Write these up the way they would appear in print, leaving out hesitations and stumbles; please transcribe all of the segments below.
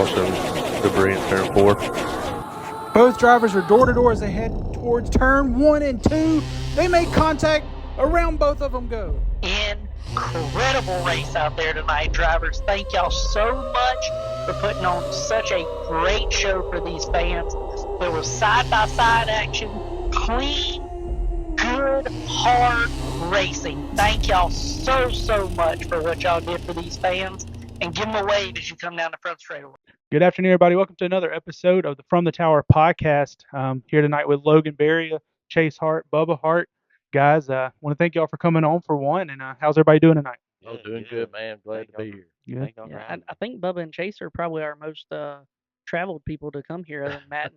also debris in turn 4. Both drivers are door to door as they head towards turn 1 and 2. They make contact. Around both of them go. Incredible race out there tonight, drivers. Thank y'all so much for putting on such a great show for these fans. There was side-by-side action, clean, good, hard racing. Thank y'all so much for what y'all did for these fans. And give them a wave as you come down the front straightaway. Good afternoon, everybody. Welcome to another episode of the From the Tower podcast. Here tonight with Logan Berry, Chase Hart, Bubba Hart. Guys, want to thank y'all for coming on for one. And how's everybody doing tonight? Oh, doing good, man. Glad to be here. Yeah. Yeah, I think Bubba and Chase are probably our most traveled people to come here, other than Matt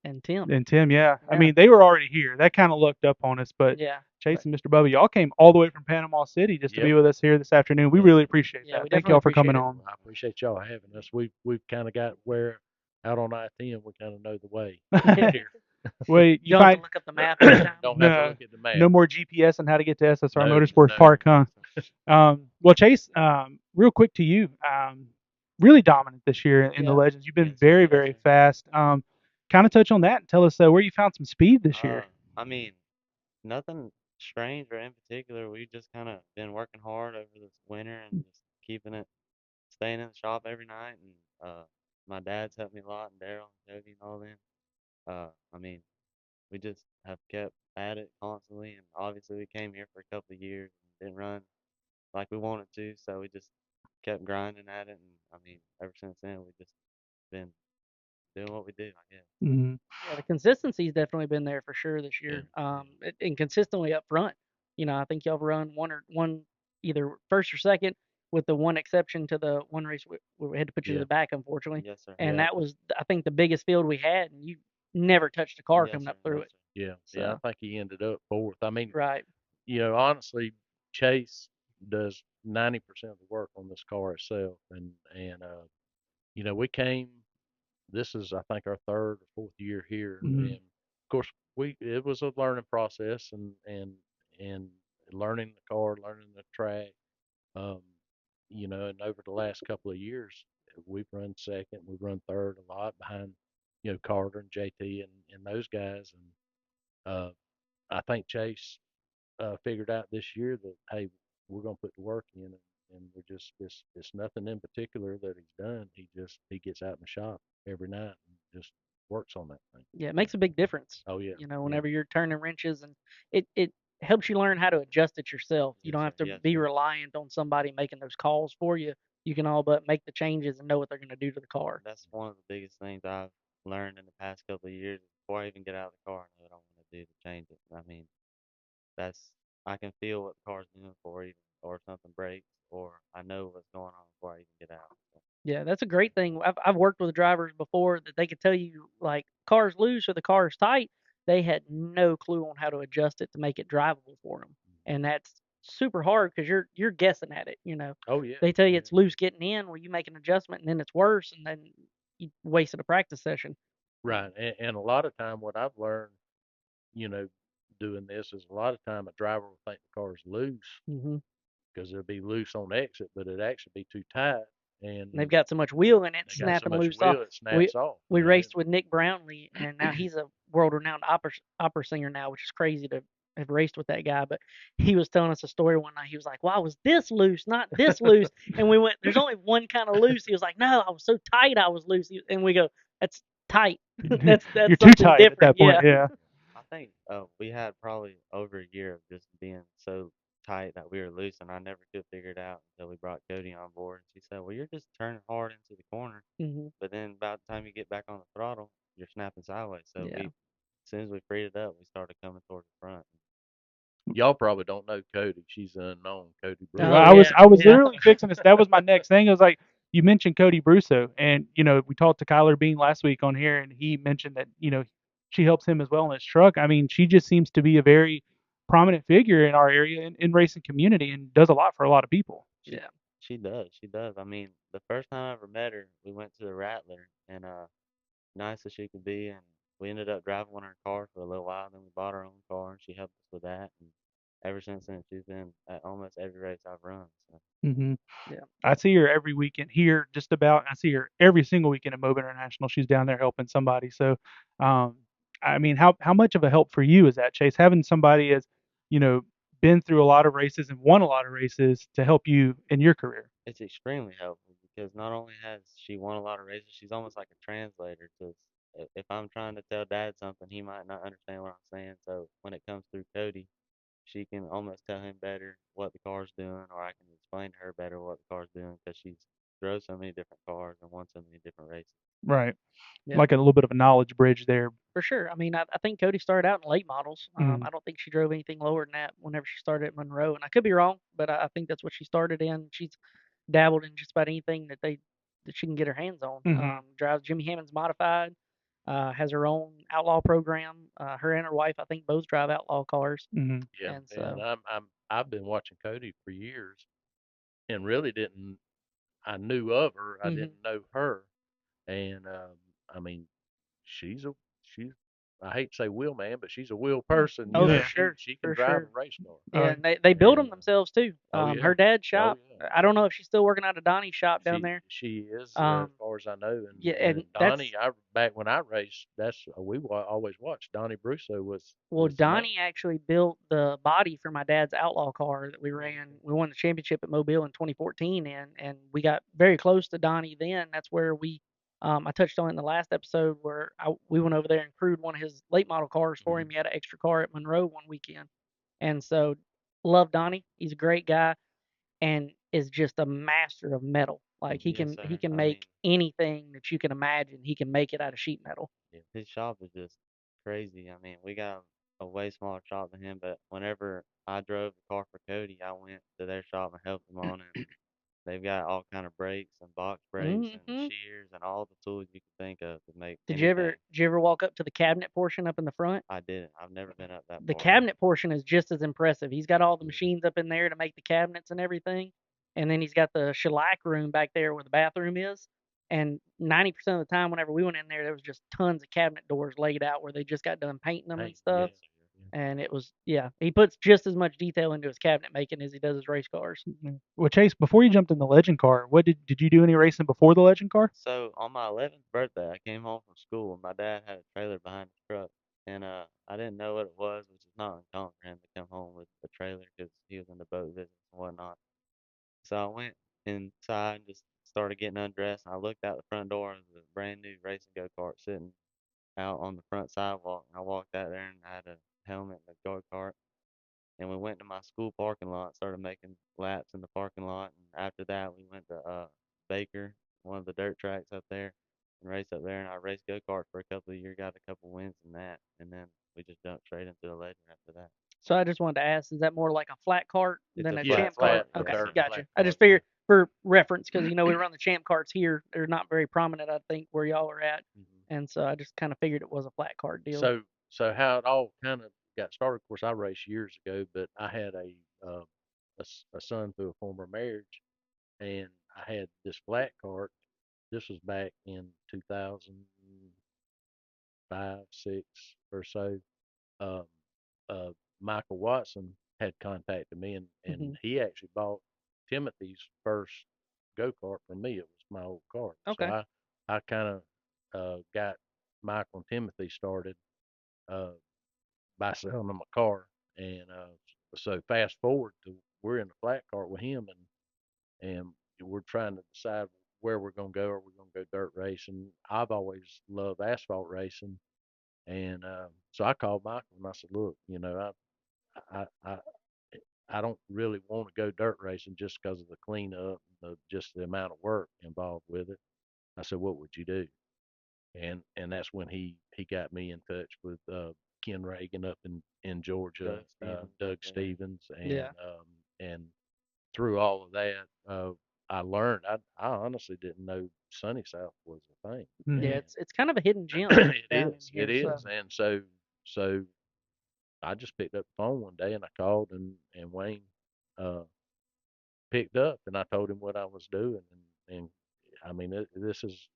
and Tim. And Tim, yeah. I Yeah. mean, they were already here. That kind of looked up on us, but Yeah. Chase and Mr. Bubba, y'all came all the way from Panama City just to be Yep. with us here this afternoon. We really appreciate Yeah, that. we Thank y'all for definitely coming appreciate on. I appreciate y'all having us. We've kind of got where out on I-10, we kind of know the way here. Well, You you don't have find to look up the map every time. Don't have to look at the map. no more GPS on how to get to SSR No, Motorsports no. Park, huh? Well, Chase, real quick to you, really dominant this year in the Yeah. Legends. You've been Yes, very, yes, very sir. fast. Kind of touch on that and tell us where you found some speed this year. I mean, nothing strange or in particular. We just kind of been working hard over this winter and just keeping it, staying in the shop every night. And my dad's helped me a lot, and Daryl and Jody and all them. I mean, we just have kept at it constantly, and obviously we came here for a couple of years and didn't run like we wanted to, so we just kept grinding at it. And I mean, ever since then, we just been doing what we do, I guess. Hmm. Yeah, the consistency's definitely been there for sure this year. And consistently up front. I think y'all have run one either first or second, with the one exception to the one race where we had to put you to Yeah. the back, unfortunately. Yes, sir. And Yeah. that was, I think, the biggest field we had, and you never touched a car Yes, coming sir. up through Yes, it. sir. Yeah. So, Yeah. I think he ended up fourth. I mean, right. honestly, Chase does 90% of the work on this car itself. And we came, this is, I think, our third or fourth year here. Mhm. And of course, it was a learning process and learning the car, learning the track. Um, and over the last couple of years, we've run second, we've run third a lot behind, Carter and JT and those guys. And I think Chase figured out this year that, hey, we're going to put the work in, and we're just it's nothing in particular that he's done. He gets out in the shop every night and just works on that thing. Yeah, it makes a big difference. Oh yeah, Whenever you're turning wrenches, and it helps you learn how to adjust it yourself. You Yes, don't sir. have to Yes, be sir. reliant on somebody making those calls for you. You can all but make the changes and know what they're going to do to the car. That's one of the biggest things I've learned in the past couple of years. Before I even get out of the car, I know what I want to do to change it. I mean, that's I can feel what the car's doing before even, or something breaks, or I know what's going on before I even get out. So, Yeah, that's a great thing. I've worked with drivers before that they could tell you, like, car's loose or the car's tight. They had no clue on how to adjust it to make it drivable for them, and that's super hard because you're guessing at it. oh yeah, They tell you yeah. it's loose getting in, well, you make an adjustment and then it's worse, and then you wasted a practice session. Right. And a lot of time, what I've learned, you know, doing this is a lot of time a driver will think the car's loose Hmm. because it'll be loose on exit, but it actually be too tight, and They've got so much wheel in it, they got so snapping much loose off. wheel it We snaps off. we raced with Nick Brownlee, and now he's a world-renowned opera singer now, which is crazy to have raced with that guy. But he was telling us a story one night. He was like, "Why was this loose, not this loose?" And we went, "There's only one kind of loose." He was like, "No, I was so tight, I was loose." And we go, "That's tight. That's You're too something tight at different." that point. Yeah. Yeah. I think we had probably over a year of just being so tight that we were loose, and I never could figure it out until we brought Cody on board. And she said, "Well, you're just turning hard into the corner, Hmm. but then about the time you get back on the throttle, you're snapping sideways." So Yeah. as soon as we freed it up, we started coming toward the front. Y'all probably don't know Cody. She's unknown, Cody Well, Brewer. Oh I was yeah. I was Yeah. literally fixing this. That was my next thing. It was like you mentioned Cody Brusso, and we talked to Kyler Bean last week on here, and he mentioned that she helps him as well in his truck. I mean, she just seems to be a very prominent figure in our area in racing community, and does a lot for a lot of people. She Yeah. she does. She does. I mean, the first time I ever met her, we went to the Rattler, and nice as she could be, and we ended up driving one of her cars for a little while. Then we bought our own car, and she helped us with that. And ever since then. She's been at almost every race I've run. So Hmm. Yeah. I see her every weekend here, just about. I see her every single weekend at Moab International. She's down there helping somebody. So, um, I mean, how much of a help for you is that, Chase? Having somebody as, you know, been through a lot of races and won a lot of races to help you in your career. it's extremely helpful because not only has she won a lot of races, she's almost like a translator. Because if I'm trying to tell Dad something, he might not understand what I'm saying. So when it comes through Cody, she can almost tell him better what the car's doing, or I can explain to her better what the car's doing because she's drove so many different cars and won so many different races. Right. Yeah. Like a little bit of a knowledge bridge there. For sure. I mean, I think Cody started out in late models. Mhm. I don't think she drove anything lower than that whenever she started at Monroe, and I could be wrong, but I think that's what she started in. She's dabbled in just about anything that she can get her hands on. Mhm. Drives Jimmy Hammond's modified. Has her own outlaw program. Her and her wife, I think, both drive outlaw cars, Mhm. Yeah, and and so I've been watching Cody for years, and really didn't. I knew of her. I hmm didn't know her, and I mean, she's a she's. I hate to say wheel man, but she's a wheel person. You oh, know, for Yeah. she sure, she can for drive a sure. race car, Yeah, Uh, and they build them and themselves too. oh yeah, Her dad's oh shop. yeah. I don't know if she's still working out of Donnie's shop down there. She is, as Um, far as I know, yeah, and and Donnie. that's I back when I raced, that's always watched. Donnie Brusso well, was the man. Donnie actually built the body for my dad's outlaw car that we ran. We won the championship at Mobile in 2014, and we got very close to Donnie then. That's where I touched on it in the last episode where we went over there and crewed one of his late model cars for him. Hmm. He had an extra car at Monroe one weekend, and so love Donnie. He's a great guy and is just a master of metal. Like he Yes, can he sir. can I mean, make anything that you can imagine. He can make it out of sheet metal. Yeah. his shop is just crazy. I mean, we got a way smaller shop than him, but whenever I drove the car for Cody, I went to their shop and helped him on it. They've got all kind of brakes and box brakes and hmm shears and all the tools you could think of to make Did you ever anything. did you ever walk up to the cabinet portion up in the front? I didn't. I've never been up that The far. cabinet portion is just as impressive. He's got all the Hmm. machines up in there to make the cabinets and everything, and then he's got the shellac room back there where the bathroom is. And 90% of the time, whenever we went in there, there was just tons of cabinet doors laid out where they just got done painting them and Hey, stuff. yes, Yes, sir. yeah. And it was, yeah, he puts just as much detail into his cabinet making as he does his race cars. Mm. Well, Chase, before you jumped in the legend car, what did you do any racing before the legend car? So on my 11th birthday, I came home from school and my dad had a trailer behind his truck, and I didn't know what it was, which is not uncommon for him to come home with a trailer because he was in the boat business and whatnot. So I went inside and just started getting undressed, and I looked out the front door and there was a brand new racing go kart sitting out on the front sidewalk. I walked out there and I had a helmet and a go kart, and we went to my school parking lot, started making laps in the parking lot, and after that we went to Baker, one of the dirt tracks up there, and raced up there, and I raced go kart for a couple of years, got a couple wins in that, and then we just jumped straight into the legend after that. So I just wanted to ask, is that more like a flat cart It's than a a Yeah, flat champ cart, cart? flat, a Okay, yes, dirt sir. gotcha. flat I car. just figured for reference because we run the champ carts here. They're not very prominent, I think, where y'all are at, Hmm. and so I just kind of figured it was a flat cart deal. So how it all kind of got started. Of course, I raced years ago, but I had a son through a former marriage, and I had this flat cart. This was back in 2005, six or so. Um, uh, Michael Watson had contacted me, and hmm he actually bought Timothy's first go kart from me. It was my old kart, so Okay. I kind of got Michael and Timothy started uh, by selling them a car, and so fast forward to we're in the flat cart with him, and we're trying to decide where we're gonna go. Are we gonna go dirt racing? I've always loved asphalt racing, and so I called Michael and I said, look, I I I don't really want to go dirt racing just because of the cleanup, just the amount of work involved with it. I said, what would you do? And that's when he got me in touch with Ken Reagan up in Georgia, Doug Stevens up Doug there. Stevens, Yeah. and through all of that, I learned. I honestly didn't know Sunny South was a thing, Yeah, Mhm. it's kind of a hidden gem and down in it here. So is, and so I just picked up the phone one day and I called, and Wayne uh, picked up, and I told him what I was doing, and I mean this is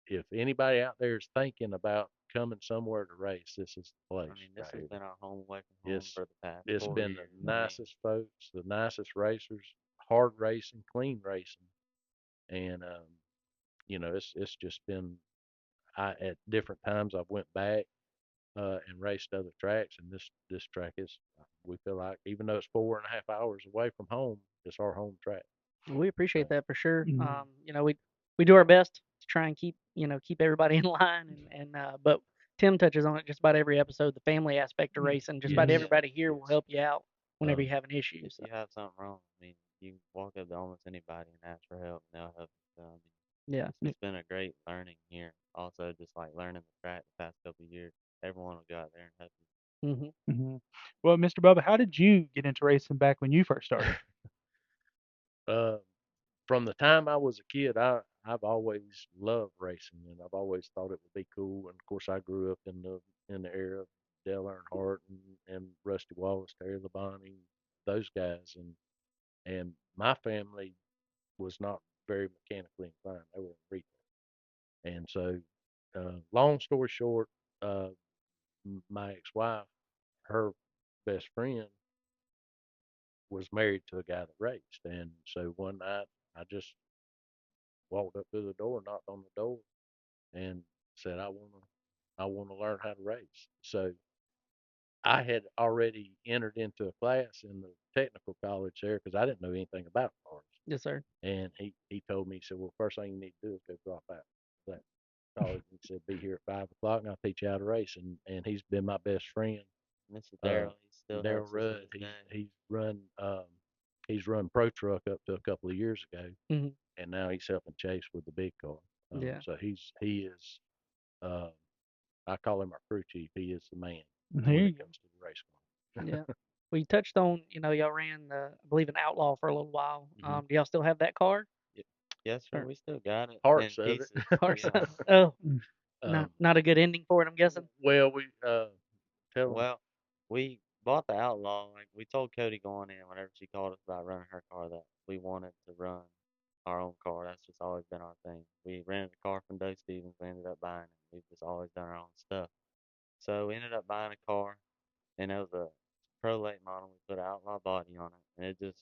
if anybody out there is thinking about coming somewhere to race, this is the I place mean, right this has here. been our home away from home It's for the past it's four been the years. I mean, nicest folks, the nicest racers, hard racing, clean racing, and it's just been. I at different times I've went back and raced other tracks, and this track is. We feel like even though it's 4.5 hours away from home, it's our home track. We appreciate So, that for sure. Mhm. We do our best to try and keep everybody in line, but Tim touches on it just about every episode. The family aspect of racing, just about Yes. yeah, everybody here will yes. help you out whenever Um, you have an issue. if So you have something wrong, I mean, you can walk up to almost anybody and ask for help, and they'll help you. So, I mean, yeah, it's been a great learning here. Also, just like learning the track the past couple of years, everyone will go out there and help you. hmm Mhm. Well, Mr. Bubba, how did you get into racing back when you first started? uh, from the time I was a kid, I've always loved racing, and I've always thought it would be cool. And of course, I grew up in the era of Dale Earnhardt and Rusty Wallace, Terry Labonte, those guys, and my family was not very mechanically inclined. They were in retail, and so long story short, uh, my ex-wife, her best friend, was married to a guy that raced, and so one night I just walked up to the door, knocked on the door, and said, I wanna learn how to race. So I had already entered into a class in the technical college there because I didn't know anything about cars. yes, sir. And he told me, he said, well, first thing you need to do is go drop out of that college. He said, be here at 5 o'clock and I'll teach you how to race. And he's been my best friend. Mr. Uh, Darrell, he still Daryl helps us to Rudd, this day. he's run pro truck up to a couple of years ago, hmm and now he's helping Chase with the big car. Yeah, So he is uh, I call him our crew chief. He is the man There when you it go. comes to the race yeah. We touched on, y'all ran, I believe, an Outlaw for a little while. car. Hmm. Do y'all still have that car? Y- Yes, sir. Or We still got it in Parts of it. pieces. parts? Yeah. Oh, Mm. not um, not a good ending for it, I'm guessing. well, we tell him Well, we bought the Outlaw. Like we told Cody going in whenever she called us about running her car that we wanted to run our own car. That's just always been our thing. We rented a car from Doe Stevens. We ended up buying it. We've just always done our own stuff. So we ended up buying a car, and it was a pro late model. We put an Outlaw body on it, and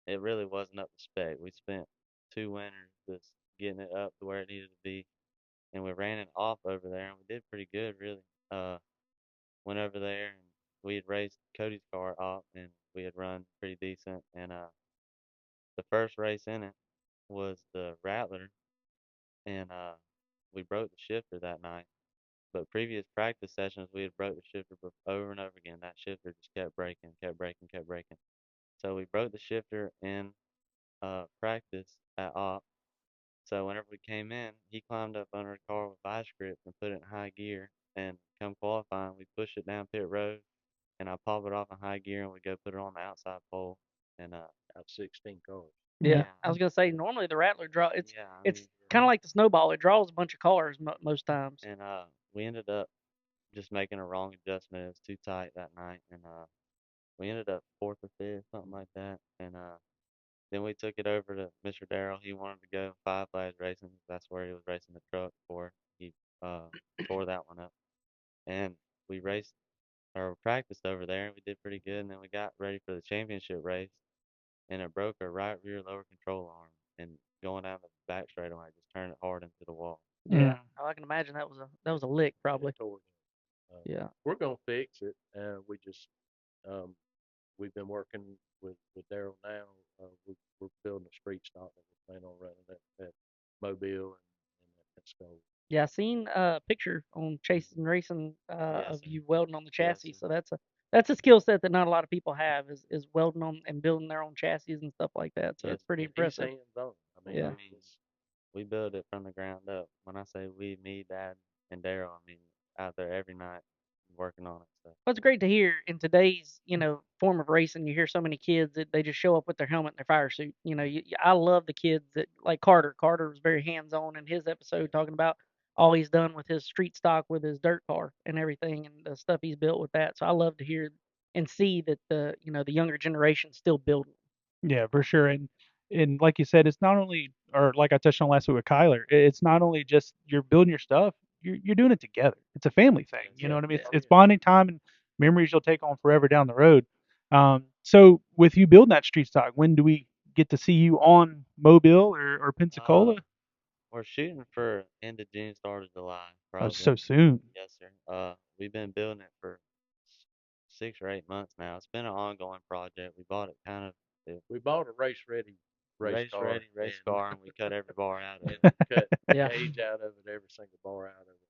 it really wasn't up to spec. We spent 2 winters just getting it up to where it needed to be, and we ran it off over there, and we did pretty good, really. Went over there, and we had raced Cody's car off, and we had run pretty decent. And the first race in it was the Rattler, and we broke the shifter that night. But previous practice sessions, we had broke the shifter over and over again. That shifter just kept breaking, kept breaking, kept breaking. So we broke the shifter in practice at op. So whenever we came in, he climbed up under the car with vice grip and put it in high gear. And come qualifying, we pushed it down pit road, and I pop it off in high gear, and we go put it on the outside pole. And out 16 cars. Yeah, yeah, I was gonna say normally the Rattler draw. yeah, I mean, It's kind of like the Snowball. It draws a bunch of cars most times. and we ended up just making a wrong adjustment. It was too tight that night, and we ended up fourth or fifth, something like that. And then we took it over to Mr. Darrell. He wanted to go Five Flags Racing. That's where he was racing the truck for. He uh, tore that one up, and we raced or practiced over there, and we did pretty good. And then we got ready for the championship race, and it broke our right rear lower control arm. And going down the back straightaway, just turned it hard into the wall. Yeah, Mm. I can imagine that was a lick It probably. tore him. Yeah. We're gonna fix it. Um, we've been working with Daryl now. We're building a street stock that we're planning on running at Mobile and at Skull. Yeah, I seen a picture on ChaseNracin Yes, of sir. you welding on the Yes, chassis. sir. So that's a skill set that not a lot of people have is welding on and building their own chassis and stuff like that. So Yes, it's pretty sir. And he's impressive. hands on. I mean, I Yeah. mean, we build it from the ground up. When I say we, me, Dad, and Daryl, I mean out there every night working on it. So Well, it's great to hear in today's, form of racing. You hear so many kids that they just show up with their helmet and their fire suit. I love the kids that like Carter. Carter was very hands on in his episode talking about all he's done with his street stock with his dirt car and everything and the stuff he's built with that. So I love to hear and see that the younger generation still building. Yeah, for sure. And like you said, it's not only, or like I touched on last week with Kyler, it's not only just you're building your stuff. you're doing it together. It's a family thing. Yes, You know Yeah. what I mean? Oh It's yeah. bonding time and memories you'll take on forever down the road. So with you building that street stock, when do we get to see you on Mobile or uh, Pensacola? we're shooting for end of June, start of July, Oh, probably. so soon. Yes, sir. We've been building it for 6 or 8 months now. It's been an ongoing project. We bought it kind of the We bought a race ready race race car ready race and car, and we cut every bar out of and it. cut the Yeah. cage out of it, every single bar out of it,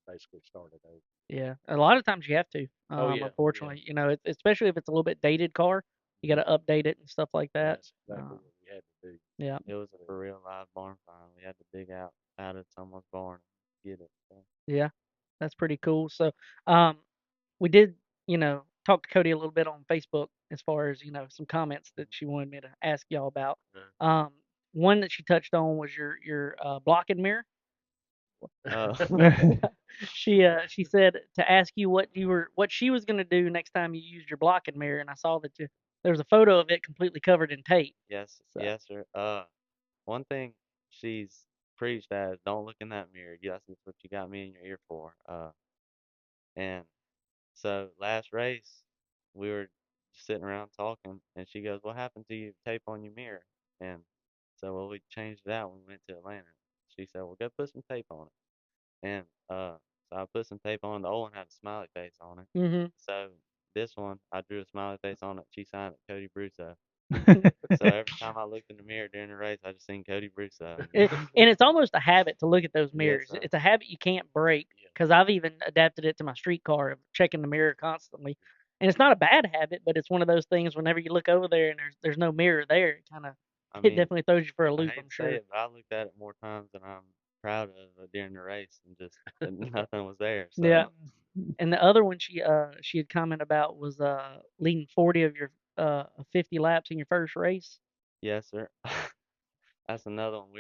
and basically started over. Yeah. A lot of times you have to. Oh yeah. Oh yeah. Unfortunately, especially if it's a little bit dated car, you got to update it and stuff like And that. that's exactly Uh, what we had to do. yeah. It was a So, for real live barn find. We had to dig out of someone's barn and get it. So. Yeah. That's pretty cool. So, um, we did, talk to Cody a little bit on Facebook as far as, some comments that she wanted me to ask y'all about. Um, One that she touched on was your blocking mirror. Uh, She said to ask you what she was gonna do next time you used your blocking mirror, and I saw that there was a photo of it completely covered in tape. yes, So, yes, sir. One thing she's preached as don't look in that mirror. Yes, that's what you got me in your ear for. And so last race, we were sitting around talking, and she goes, "What happened to your tape on your mirror?" And so, well, we changed it out when we went to Atlanta. She said, "Well, go put some tape on it." And so I put some tape on. The old one had a smiley face on it. mhm. So this one, I drew a smiley face on it. She signed it, Cody Brusso. So every time I looked in the mirror during the race, I just seen Cody Brusso. And it's almost a habit to look at those Yes, mirrors. sir. It's a habit you can't break yeah. because I've even adapted it to my street car of checking the mirror constantly. And it's not a bad habit, but it's one of those things whenever you look over there and there's no mirror there, I it mean, definitely throws you for a I loop, hate I'm to say sure. it, but I looked at it more times than I'm proud of during the race, and just and nothing was there. So Yeah. And the other one she had commented about was leading 40 of your 50 laps in your first race. yes, sir. That's another one.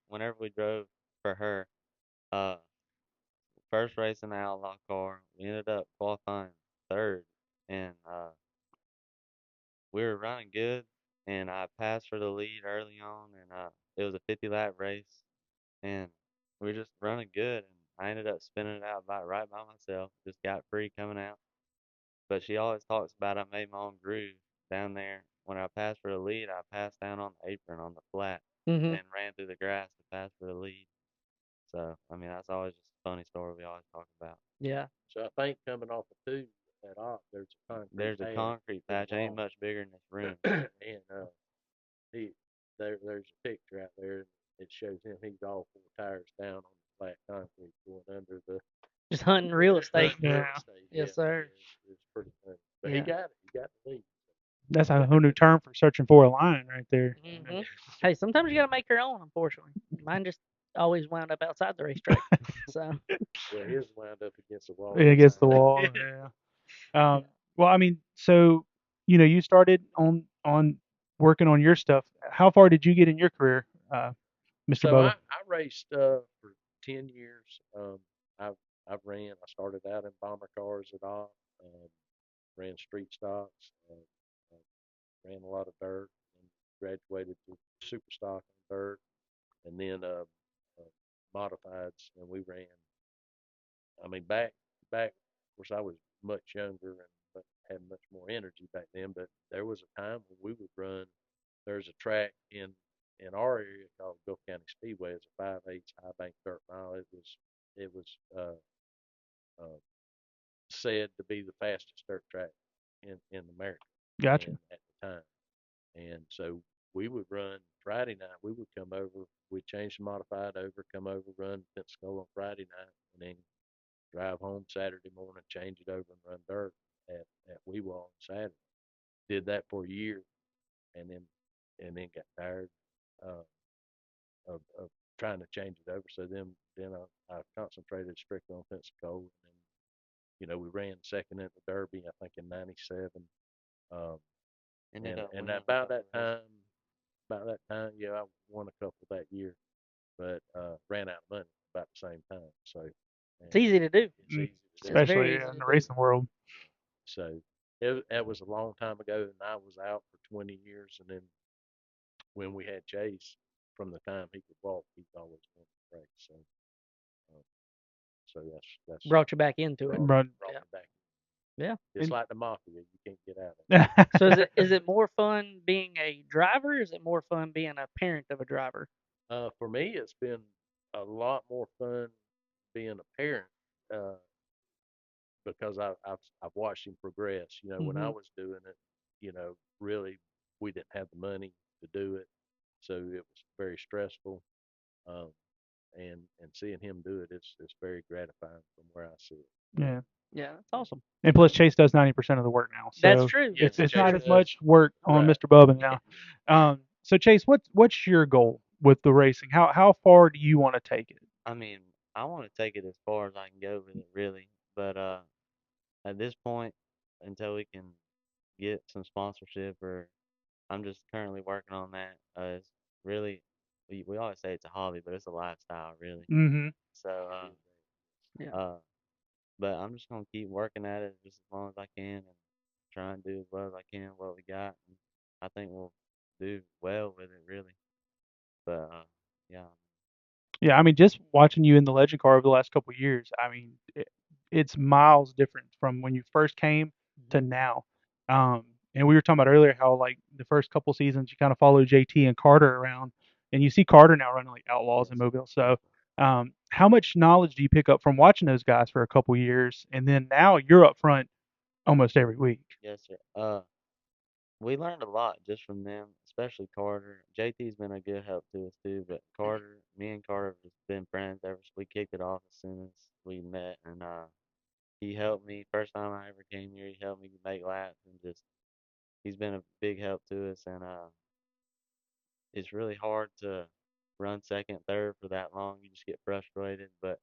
Whenever we drove for her, uh, first race in the Outlaw car, we ended up qualifying third, and we were running good, and I passed for the lead early on, and it was a 50 lap race, and we were just running good, and I ended up spinning it out about right by myself, just got free coming out. But she always talks about I made my own groove down there. When I passed for the lead, I passed down on the apron on the flat Mhm. and ran through the grass to pass for the lead. So, I mean, that's always just a funny story we always talk about. Yeah. So I think coming off of two at op, there's a concrete There's a pad concrete to the patch, ain't wall, much bigger than this room. and he there's a picture out there. It shows him. He's all four tires down on the flat concrete, going under the Just hunting real estate. hunting real Yeah, estate. Yes, Yeah, sir. yeah, it's pretty funny. But he Yeah. got it. He got the lead. that's a whole new term for searching for a line right there. Mhm. Hey, sometimes you got to make your own, unfortunately. Mine just always wound up outside the racetrack. So, Well, his wound up against the wall Against the inside. wall. Yeah. yeah. Well, I mean, so you started on working on your stuff. How far did you get in your career, Mr. So I, Bubba? I raced for 10 years. I've I've ran. I started out in bomber cars at all. Ran street stocks. Ran a lot of dirt and graduated to super stock and dirt, and then modifieds. And we ran. I mean, back. Of course, I was much younger and but had much more energy back then. But there was a time when we would run. There's a track in our area called Gulf County Speedway. It's a 5/8 high bank dirt mile. It was uh, said to be the fastest dirt track in America, Gotcha. and at the time. And so we would run Friday night. We would come over. We'd change the modified over, come over, run Pensacola on Friday night, and then drive home Saturday morning, change it over, and run dirt at Weewall on Saturday. Did that for a year, and then got tired uh, of trying to change it over. So then I concentrated strictly on Pensacola, and we ran second in the Derby, I think in '97. Um, Ended and up and winning a about couple that races. time, yeah, I won a couple that year, but ran out of money about the same time. So, It's and easy to do. it's Mm, easy to do. It's especially very easy in to the do. racing world. So that was a long time ago, and I was out for 20 years, and then when we had Chase, from the time he could walk, he's always been great. So, um, So that's Brought you back into it. But brought Yeah. me back. Yeah. It's and like the mafia, you can't get out of So is it more fun being a driver? Or is it more fun being a parent of a driver? it. For me, it's been a lot more fun being a parent uh, because I've watched him progress. You know, when I Hmm. was doing it, really we didn't have the money to do it, so it was very stressful. Um, and seeing him do it, it's very gratifying from where I sit. yeah. Yeah, that's Yeah. awesome. And plus, Chase does 90% of the work now, That's so true. Yes, it's Chase not True. as does. much work on Right. Mr. Bubba now. So Chase, what's your goal with the racing? How far do you want to take it? I mean, I want to take it as far as I can go with it, really. But at this point, until we can get some sponsorship, or I'm just currently working on that. It's really, we always say it's a hobby, but it's a lifestyle, really. Mm-hmm. So, Yeah. but I'm just gonna keep working at it just as long as I can and try and do as well as I can what we got. And I think we'll do well with it, really. But yeah, Yeah, I mean, just watching you in the Legend car over the last couple of years, I mean, it's miles different from when you first came to Hmm. now. Um, and we were talking about earlier how like the first couple seasons you kind of follow JT and Carter around, and you see Carter now running like Outlaws yes, in sir, Mobile. So, definitely. how much knowledge do you pick up from watching those guys for a couple years, and then now you're up front almost every week? Yes, sir. We learned a lot just from them, especially Carter. JT's been a good help to us too, but me and Carter have just been friends ever since we kicked it off as soon as we met, and he helped me first time I ever came here. He helped me make laps, and just he's been a big help to us, and it's really hard to run second, third for that long. You just get frustrated, but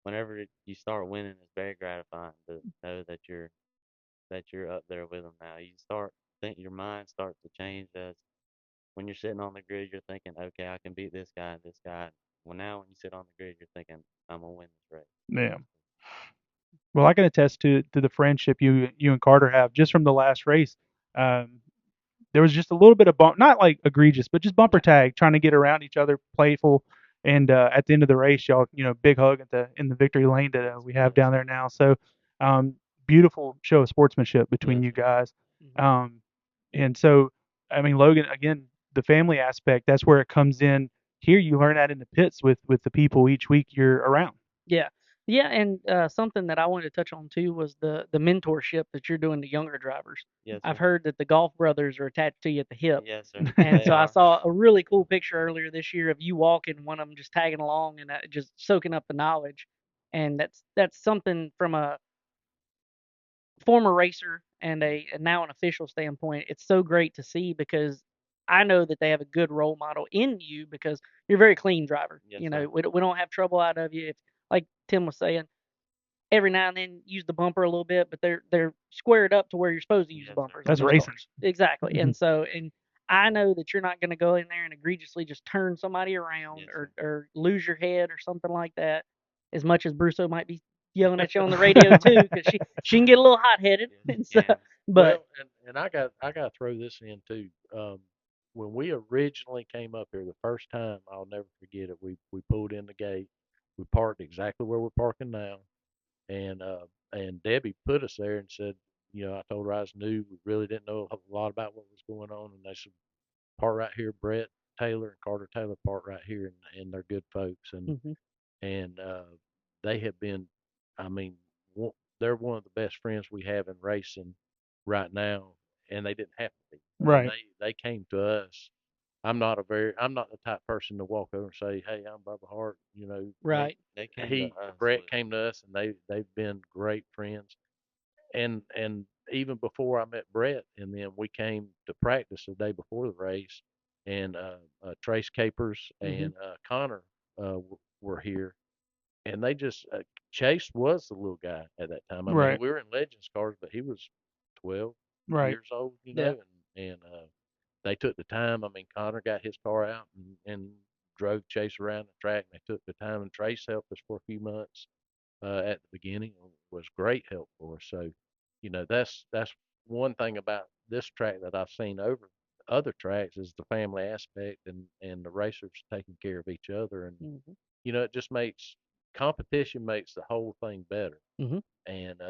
whenever you start winning, it's very gratifying to know that you're up there with them now. You start think your mind starts to change as when you're sitting on the grid, you're thinking, okay, I can beat this guy and this guy. Well, now when you sit on the grid, you're thinking, I'm gonna win this race. Yeah. Well, I can attest to the friendship you and Carter have just from the last race. Um, there was just a little bit of bump, not like egregious, but just bumper Yeah. tag, trying to get around each other, playful. And at the end of the race, y'all, big hug at the in the victory lane that Yes, we have yes, down sir. there now. So, um, beautiful show of sportsmanship between Yes, you sir. guys. Hmm. Um, and so, I mean, Logan, again, the family aspect, that's where it comes in. Here, you learn that in the pits with the people each week you're around. Yeah. Yeah, and something that I wanted to touch on too was the mentorship that you're doing to younger drivers. Yes, I've sir. heard that the golf brothers are attached to you at the hip. Yes, sir. And They so I are. saw a really cool picture earlier this year of you walking, one of them just tagging along and just soaking up the knowledge. And that's something from a former racer and a now an official standpoint. It's so great to see because I know that they have a good role model in you because you're a very clean driver. Yes, You know, sir. we don't have trouble out of you. If, like Tim was saying, every now and then use the bumper a little bit, but they're squared up to where you're supposed to use the Yes, sir. bumpers on That's those racing. cars. Exactly. Mhm. And so and I know that you're not going to go in there and egregiously just turn somebody around Yes, sir. or lose your head or something like that. As much as Brusso might be yelling at you on the radio too, because she can get a little hot headed Yes, and he stuff. can. But Well, and I got to throw this in too. When we originally came up here the first time, I'll never forget it. We pulled in the gate. We parked exactly where we're parking now, and Debbie put us there and said, I told her I was new. We really didn't know a lot about what was going on, and they said park right here. Brett Taylor and Carter Taylor park right here, and they're good folks, mhm, and they have been, I mean, they're one of the best friends we have in racing right now, and they didn't have to be. I mean, Right. they came to us. I'm not the type person to walk over and say, "Hey, I'm Bubba Hart." They right. they came to He us Brett with came to us, and they've been great friends. And even before I met Brett, and then we came to practice the day before the race, and Trace Capers Mhm. and Connor were here, and they just Chase was the little guy at that time. I mean, Right. we were in Legends cars, but he was 12 Right. years old, Yeah. and they took the time. I mean, Connor got his car out and drove Chase around the track. And they took the time, and Trace helped us for a few months at the beginning. Was great help for us. So, that's one thing about this track that I've seen over other tracks is the family aspect and the racers taking care of each other, and Mhm. it just makes competition makes the whole thing better. Mhm. And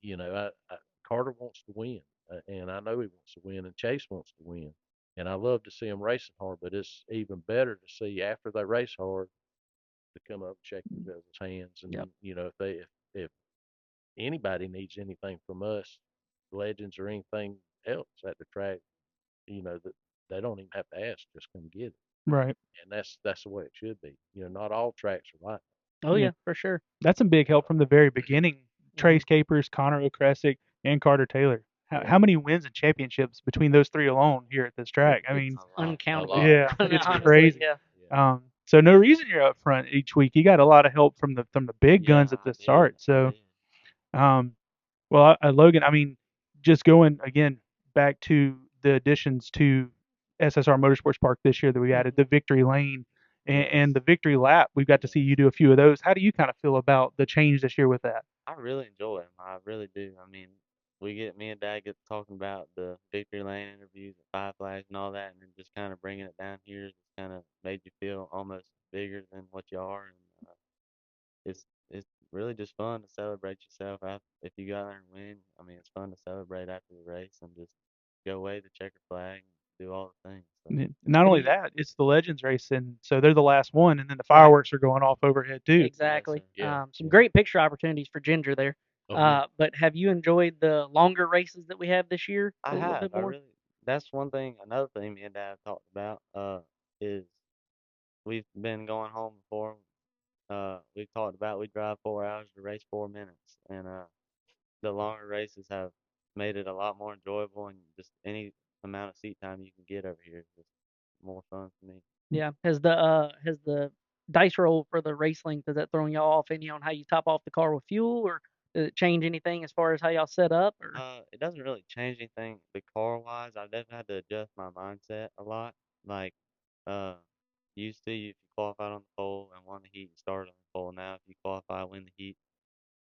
you know, Carter wants to win, and I know he wants to win, and Chase wants to win, and I love to see them racing hard. But it's even better to see after they race hard to come up and shake each other's hands, Yep. and you know, if anybody needs anything from us, legends or anything else at the track, you know that they don't even have to ask, just come get it, Right. and that's the way it should be. You know, not all tracks are like Oh Yeah. yeah, for sure. That's some big help from the very beginning. Mhm. Trace Capers, Connor O'Kresick, and Carter Taylor. How, that. Yeah, how many wins and championships between those three alone here at this track? I It's mean, A lot. a uncountable. lot. yeah, it's Honestly, crazy. yeah. Yeah, So no reason you're up front each week. You got a lot of help from the big Yeah, guns at I the did. start. I So, did. um, well, Logan, I mean, just going again back to the additions to SSR Motorsports Park this year that we added, Mhm. the Victory Lane and Yes. the Victory Lap. We've got to see Yes. you do a few of those. How do you kind of feel about the change this year with that? I really enjoy them. I really do. I mean, me and Dad get talking about the Victory Lane interviews at Five Flags and all that, and then just kind of bringing it down here just kind of made you feel almost bigger than what you are. And it's really just fun to celebrate yourself after, if you go out there and win. I mean, it's fun to celebrate after the race and just go wave the checker flag and do all the things. So Not Have only you that, it's the Legends race, and so they're the last one, and then the right? fireworks are going off overhead too. yes, Exactly. sir. yeah, Some yeah. great picture opportunities for Ginger there. Oh yeah. But have you enjoyed the longer races that we have this year I a little have. bit I more? really. That's one thing. Another thing me and Dad have talked about is we've been going home before. We've talked about we drive 4 hours to race 4 minutes, and the longer races have made it a lot more enjoyable, and just any amount of seat time you can get over here is just more fun for me. Yeah. Has the dice roll for the race length, is that throwing y'all off any on how you top off the car with fuel, or does it change anything as far as how y'all set up? Or It doesn't really change anything the car wise. I've definitely had to adjust my mindset a lot. Like, uh, used to, if you qualified on the pole and won the heat, you started on the pole. Now, if you qualify, win the heat,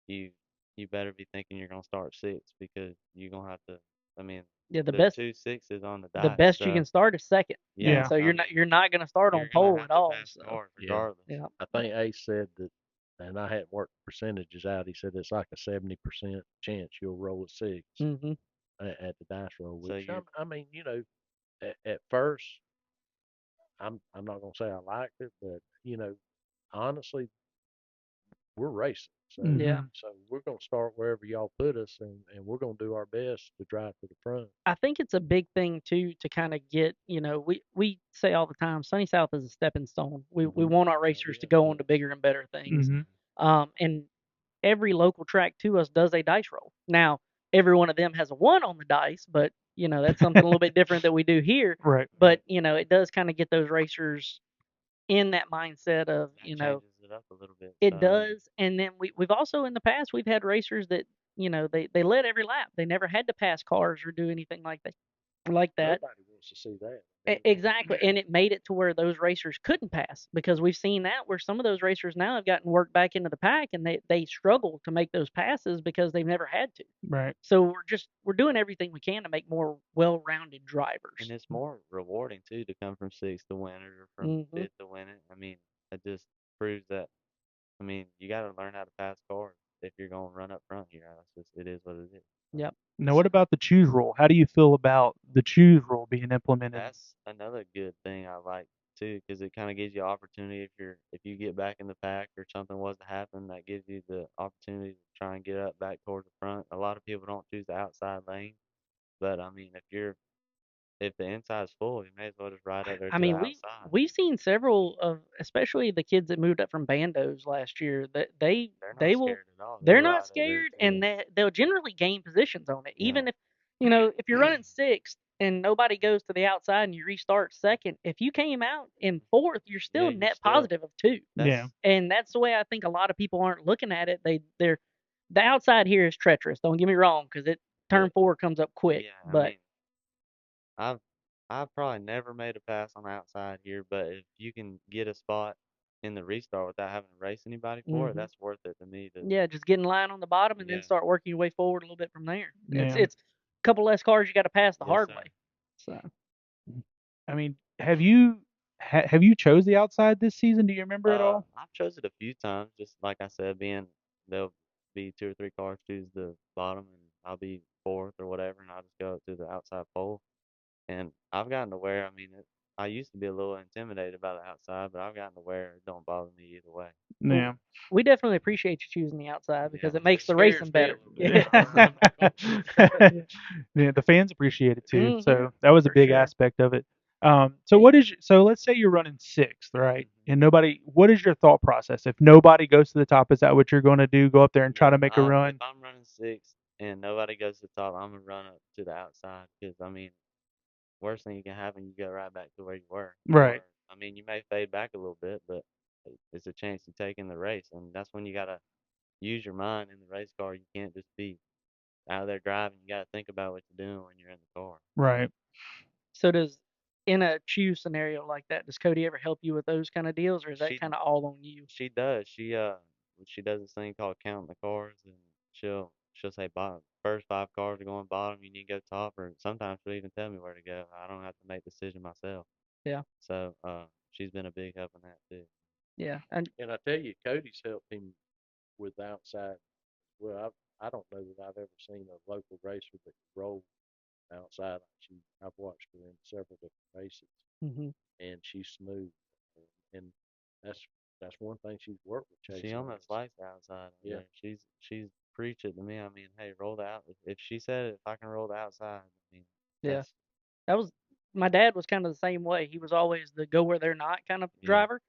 you you better be thinking you're gonna start sixth because you're gonna have to. I mean, yeah, there's two sixes on the the dice, best you can so start is second, and yeah, Yeah, so I mean, you're not going to start on you're gonna pole have at to all. pass So cars Yeah, regardless. yeah, I think Ace said that, and I hadn't worked percentages out. He said it's like a 70% chance you'll roll a six hmm at the dice roll. So Which you're I mean, you know, at first, I'm not gonna say I liked it, but you know, honestly, we're racing, yeah. hmm so we're gonna start wherever y'all put us, and we're gonna do our best to drive to the front. I think it's a big thing too to kind of get, we say all the time, Sunny South is a stepping stone. We Hmm. want our Oh racers to yeah, go on to yes. bigger and better things. hmm Mhm. And every local track to us does a dice roll. Now, every one of them has a one on the dice, but that's something a little bit different that we do here. right. But right. it does kind of get those racers in that mindset of, That changes it up a little bit. So it I mean, does. And then we've also in the past we've had racers that they led every lap. They never had to pass cars or do anything like that. Nobody wants to see that. I mean, Exactly, and it made it to where those racers couldn't pass because we've seen that where some of those racers now have gotten worked back into the pack and they struggle to make those passes because they've never had to. Right. So we're doing everything we can to make more well-rounded and drivers. it's more rewarding too to come from sixth to win it or from Mhm. fifth to win it. I mean, it just proves that. I mean, you got to learn how to pass cars if you're going to run up front here. That's just it is what it is. So Yep. Now, what about the choose rule? How do you feel about the choose rule being implemented? that's another good thing I like too, because it kind of gives you opportunity if you get back in the pack or something was to happen, that gives you the opportunity to try and get up back towards the front. A lot of people don't choose the outside lane, but I mean, if the inside's full, you may as well just ride up there I to the mean, outside. we've seen several of, especially the kids that moved up from bandos last year, that They're not they will, scared at all. They'll they're not ride up there scared, to and the they'll generally gain positions on it. yeah. Even if you're running sixth and nobody goes to the outside and you restart second, if you came out in fourth, you're Yeah, still you're net still positive of two, Yeah. that's and that's the way I think a lot of people aren't looking at it. They're the outside here is treacherous. Don't get me wrong, because it yeah. turn four comes up quick, yeah. I but mean, I've I've probably never made a pass on the outside here, but if you can get a spot in the restart without having to race anybody for it, hmm that's worth it to me. To yeah, just get in line on the bottom and then yeah, start working your way forward a little bit from there. It's Yeah. it's a couple less cars you got to pass the yes hard sir. way. So I mean, have you? Have you chose the outside this season? Do you remember at all? I've chose it a few times, just like I said, being there'll be 2 or 3 cars choose the bottom, and I'll be fourth or whatever, and I'll just go up to the outside pole. And I've gotten to where, I mean, I used to be a little intimidated by the outside, but I've gotten to where it don't bother me either way. Well, Yeah. we definitely appreciate you choosing the outside because Yeah. it makes It the racing scares me a better. little bit. Yeah. I don't know about you. Yeah, the fans appreciate it too. Hmm. So that was a For big sure. aspect of it. So what is so let's say you're running sixth, right? Mhm. And nobody, what is your thought process? If nobody goes to the top, is that what you're going to do? Go up there and try to Yeah, make a if run? I'm running sixth and nobody goes to the top, I'm gonna run up to the outside because I mean, worst thing you can happen, you go right back to where you were. Right, Or I mean, you may fade back a little bit, but it's a chance to take in the race, and that's when you gotta use your mind in the race car. You can't just be out there driving. You gotta think about what you're doing when you're in the car. right. So does in a choose scenario like that, does Cody ever help you with those kind of deals, or is that She kind of all on you? She does. She does this thing called counting the cars, and she'll say bottom first 5 cars are going bottom. You need to go top, or sometimes she'll even tell me where to go. I don't have to make the decision myself. Yeah. So she's been a big help in that too. Yeah. And And I tell you, Cody's helped him with the outside. Well, I don't know that I've ever seen a local racer that could roll outside like she. I've watched her in several different races, hmm and she's smooth. And that's that's one thing she's worked with She chasing almost race. likes the outside out Yeah, there. She's preached it to me. I mean, hey, roll the out. If she said it, if I can roll the outside, I mean, yeah. that's That was my dad was kind of the same way. He was always the go where they're not kind of yeah, driver,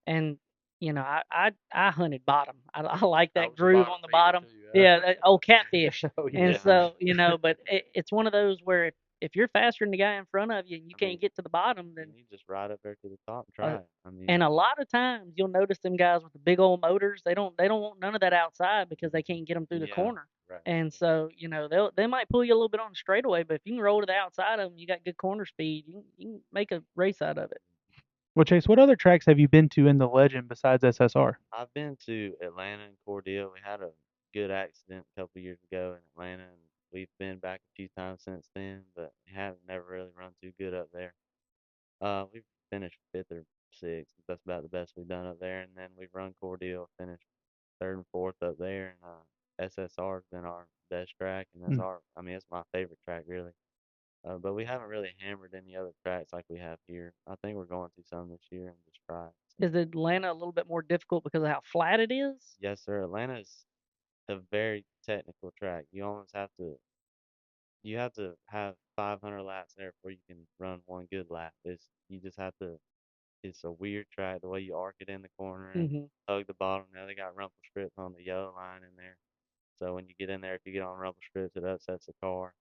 and I hunted bottom. I like I that was a groove bottom on the feeder bottom. too. Yeah, that old catfish. Oh And yeah. yeah. I mean, so but it's one of those where if you're faster than the guy in front of you and you I mean, can't get to the bottom, you then need to just ride up there to the top and uh, try it. I mean, and a lot of times you'll notice them guys with the big old motors, they don't want none of that outside because they can't get them through the yeah. corner. Right. And so, they might pull you a little bit on the straightaway, but if you can roll to the outside of them, you got good corner speed. You can make a race out of it. Well, Chase, what other tracks have you been to in the Legend besides SSR? I've been to Atlanta and Cordele. We had a good accident a couple years ago in Atlanta, and we've been back a few times since then, but we haven't never really run too good up there. We've finished fifth or sixth. That's about the best we've done up there, and then we've run Cordele, finished third and fourth up there, and SSR's been our best track, and Hmm. I mean, it's my favorite track really. But we haven't really hammered any other tracks like we have here. I think we're going to some this year and just try it. So. Is Atlanta a little bit more difficult because of how flat it is? Yes, sir. Atlanta's a very technical track. You have to have 500 laps there before you can run one good lap. You just have to. It's a weird track the way you arc it in the corner and Hmm. hug the bottom. Now they got rumple strips on the yellow line in there. So when you get in there, if you get on rumple strips, it upsets the car.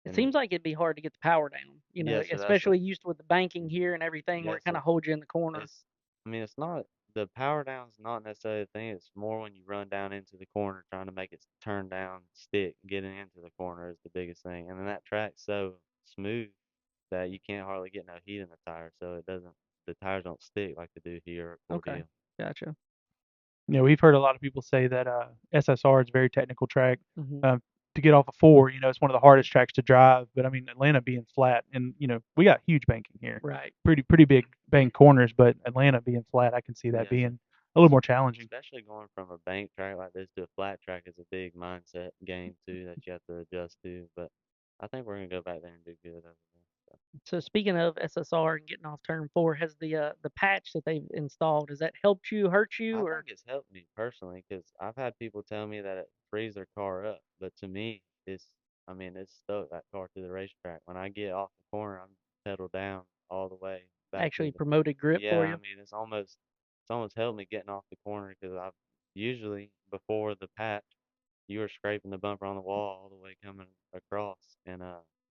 It And seems like it'd be hard to get the power down, yes, sir. especially used with the banking here and everything where Yes, it kind sir. of holds you in the corner. It's I mean, it's not the power down's not necessarily the thing. It's more when you run down into the corner trying to make it turn down, stick, getting into the corner is the biggest thing. And then that track's so smooth that you can't hardly get no heat in the tires, so the tires don't stick like they do here at Okay, Cordele. gotcha. Yeah, we've heard a lot of people say that SSR is a very technical track. Hmm. Um, to get off a four, it's one of the hardest tracks to drive. But I mean, Atlanta being flat, and we got huge banking here, Right. pretty big bank corners. But Atlanta being flat, I can see that Yes, sir. being a little more challenging. Especially going from a bank track like this to a flat track is a big mindset game too that you have to adjust to. But I think we're gonna go back there and do good over there. So. So speaking of SSR and getting off turn four, has the patch that they've installed, has that helped you, hurt I you, or think it's helped me personally because I've had people tell me that it frees their car up, but to me, I mean, it's stuck that car to the racetrack. When I get off the corner, I'm pedal down all the way back to actually the. promoted grip Yeah, for I you? mean, it's almost helped me getting off the corner because I've usually before the patch, you were scraping the bumper on the wall all the way coming across, and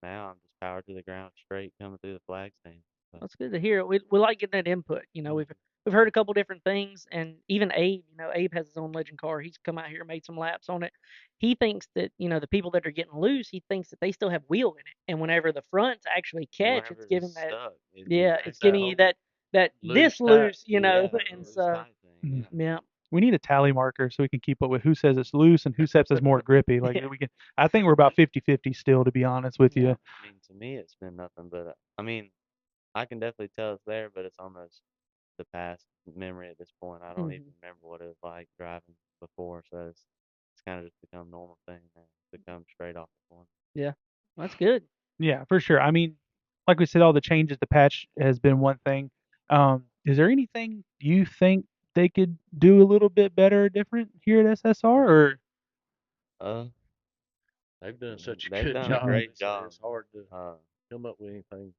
now I'm just powered to the ground straight coming through the flag stand. So, That's good to hear. We like getting that input. mhm. We've heard a couple different things, and even Abe. Abe has his own legend car. He's come out here and made some laps on it. He thinks that the people that are getting loose, he thinks that they still have wheel in it, and whenever the fronts actually catch, Whenever it's it's giving that stuck, yeah, it's it's that giving you whole that this Loose tight. loose, yeah, and loose so tight thing. Mhm. Yeah. yeah, We need a tally marker so we can keep up with who says it's loose and who says it's more grippy. Like yeah, we can. I think we're about 50-50 still, to be honest with yeah. you. I mean, to me, it's been nothing but I mean, I can definitely tell it's there, but it's almost the past memory at this point. I don't even remember what it was like driving before, so it's kind of just become normal thing now. It's become straight off the corner. Yeah, that's good. Yeah, for sure. I mean, like we said, all the changes, the patch has been one thing. Is there anything you think they could do a little bit better or different here at SSR? Or Uh, They've done such a they've good done a job. great job. It's hard to Uh, come up with anything.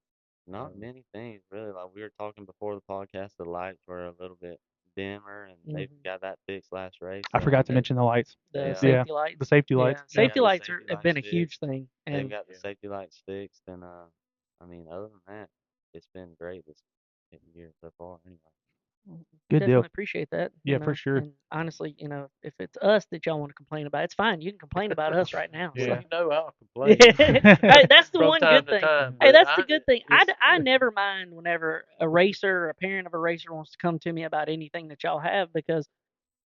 Not Um, many things really. Like we were talking before the podcast, the lights were a little bit dimmer, and they got that fixed last race. I forgot to The, mention the lights. the Yeah, Yeah, safety lights. the safety Yeah, lights. they Yeah. safety got the lights safety have lights been a huge fixed. thing, They've and got the yeah, safety lights fixed, and I mean, other than that, it's been great this year so far. Anyway, Good definitely deal. appreciate that. Yeah, for sure. And honestly, if it's us that y'all want to complain about, it's fine. You can complain about us right now. well, Yeah. I'll complain Hey, that's the from one time good to thing. time, Hey, but that's the good thing. it's I never mind whenever a racer or a parent of a racer wants to come to me about anything that y'all have, because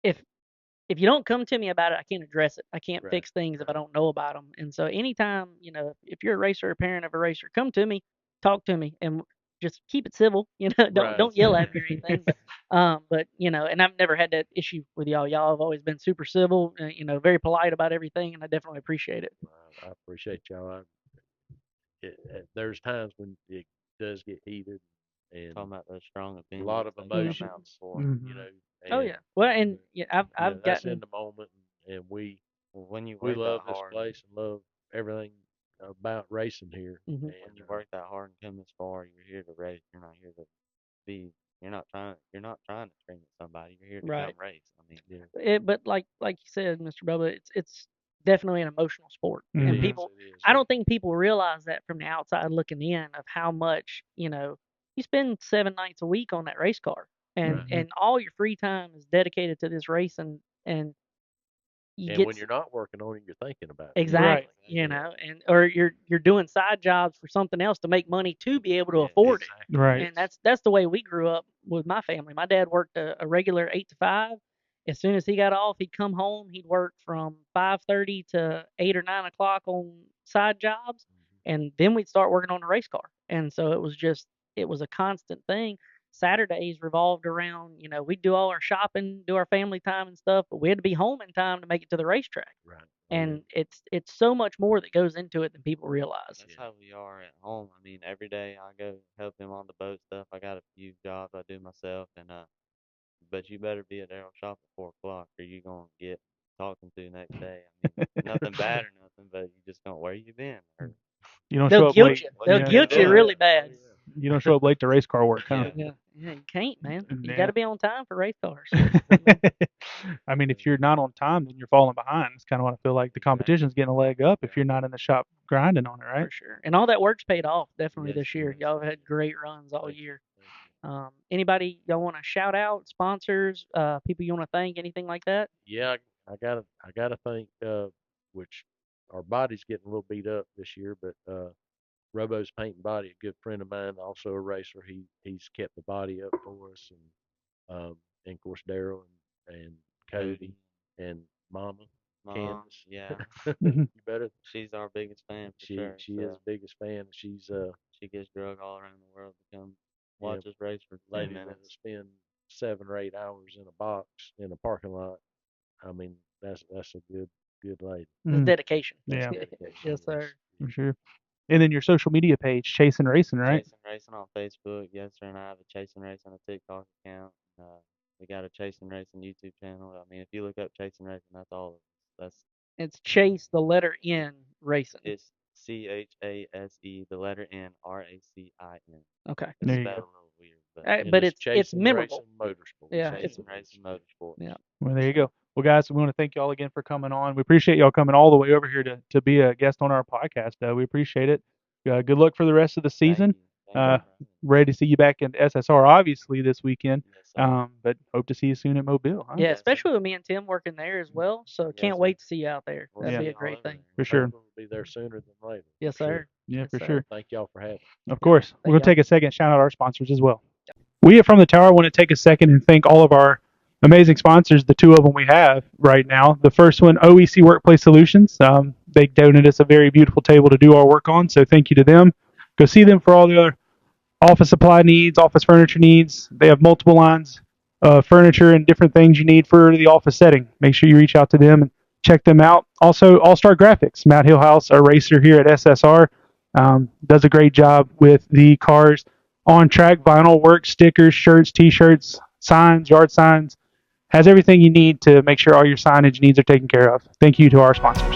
if if you don't come to me about it, I can't address it. I can't right, fix things if I right, don't know about them. And so anytime, if you're a racer or a parent of a racer, come to me, talk to me, and just keep it civil. Don't right. don't yell at me or anything. But and I've never had that issue with y'all. Y'all have always been super civil, very polite about everything, and I definitely appreciate it. I appreciate y'all. There's times when it does get heated and talking about those strong a lot opinions of that come out emotions, before. Mhm. Oh and yeah. Well, and but, yeah, I've that's in gotten. the moment, and Well, when you we work that love this hard, place and love everything about racing here, Mhm. when and you work that hard and come this far, you're here to race. You're not here to be. You're not trying to scream at somebody. You're here to come Right. race. I mean, yeah, But like you said, Mr. Bubba, it's definitely an emotional sport, it and Mhm. is, people. it is, I don't think people realize that from the outside looking in, of how much you spend 7 nights a week on that race car, and right. Mhm. and all your free time is dedicated to this race, and you And get when you're not working on it, you're thinking about it. Right. exactly, exactly. and or you're doing side jobs for something else to make money to be able to Yes, afford it. Exactly. Right. And Yes. that's the way we grew up with my family. My dad worked a regular 8 to 5. As soon as he got off, he'd come home. He'd work from 5:30 to 8 or 9 o'clock on side jobs, Mhm. and then we'd start working on the race car. And so it was a constant thing. Saturdays revolved around, we'd do all our shopping, do our family time and stuff, but we had to be home in time to make it to the racetrack. Right. Oh yeah. And it's so much more that goes into it than people realize. that's Yeah. how we are at home. I mean, every day I go help him on the boat stuff. I got a few jobs I do myself, and but you better be at Daryl's shop at 4 o'clock, or you gonna get talking to next day. I mean, nothing bad or nothing, but you just don't. Where you been? Or You don't They'll show up guilt late. you. what They'll you Yeah. been guilt you Oh doing? yeah. really Oh bad. yeah. You don't show up late to race car work, huh? Yeah, Yeah, you can't, man. You got Yeah. to be on time for race cars. I mean, if you're not on time, then you're falling behind. It's kind of what I feel like. The exactly, competition's getting a leg up if you're exactly. not in the shop grinding on it, right? For sure. And all that work's paid off definitely Yes, this it year. is. Y'all have had great runs all Thank you. year. Thank you. Anybody y'all want to shout out, sponsors, people you want to thank, anything like that? Yeah, I gotta think. Which our body's getting a little beat up this year, but Robo's Paint and Body, a good friend of mine, also a racer. He's kept the body up for us, and of course Daryl and Cody, Cody and Mama mom, Candace. yeah, Mhm. You better. she's our biggest fan for She sure. she is So the biggest fan. She's she gets drug all around the world to come yeah, watch us race for ten lady that'll minutes. spend 7 or 8 hours in a box in a parking lot. I mean, that's a good lady. It's Mhm. dedication. That's Yeah, dedication. Yes, Yes. sir. for sure. And then your social media page, ChaseNracin, right? Chasing Racing on Facebook. Yes, sir, and I have a Chasing Racing a TikTok account. We got a Chasing Racing YouTube channel. I mean, if you look up Chasing Racing, that's all of us. That's It's Chase, the letter N, racing. it's CHASE, the letter NRACIN. Okay. It's There you spelled go. a little weird, but And But it's it's Chasing memorable. Racing Motorsports. Yeah, That's it's Chasing what it is. Racing Motorsports. yeah. Well, there you go. Well, guys, we want to thank y'all again for coming on. We appreciate y'all coming all the way over here to be a guest on our podcast. We appreciate it. Good luck for the rest of the Thank season. you. Thank you Uh, for having me. ready to see you back in SSR, obviously, this weekend. Yes, sir. But hope to see you soon at Mobile, huh? Yeah, Yes, sir. especially with me and Tim working there as well. So Yes, can't sir. wait to see you out there. We'll That'd Yeah, see be a you all great over thing. there. for Hopefully sure. we'll be there sooner than later. Yes, For sure. sir. Yeah, Yes, for sir. sure. Thank y'all for having me. Of course. We're Thank going to y'all. take a second, shout out our sponsors as well. We at From the Tower want to take a second and thank all of our amazing sponsors, the two of them we have right now. The first one, OEC Workplace Solutions. They donated us a very beautiful table to do our work on, so thank you to them. Go see them for all the other office supply needs, office furniture needs. They have multiple lines of furniture and different things you need for the office setting. Make sure you reach out to them and check them out. Also, All Star Graphics, Matt Hillhouse, a racer here at SSR, does a great job with the cars on track, vinyl work, stickers, shirts, t-shirts, signs, yard signs. Has everything you need to make sure all your signage needs are taken care of. Thank you to our sponsors.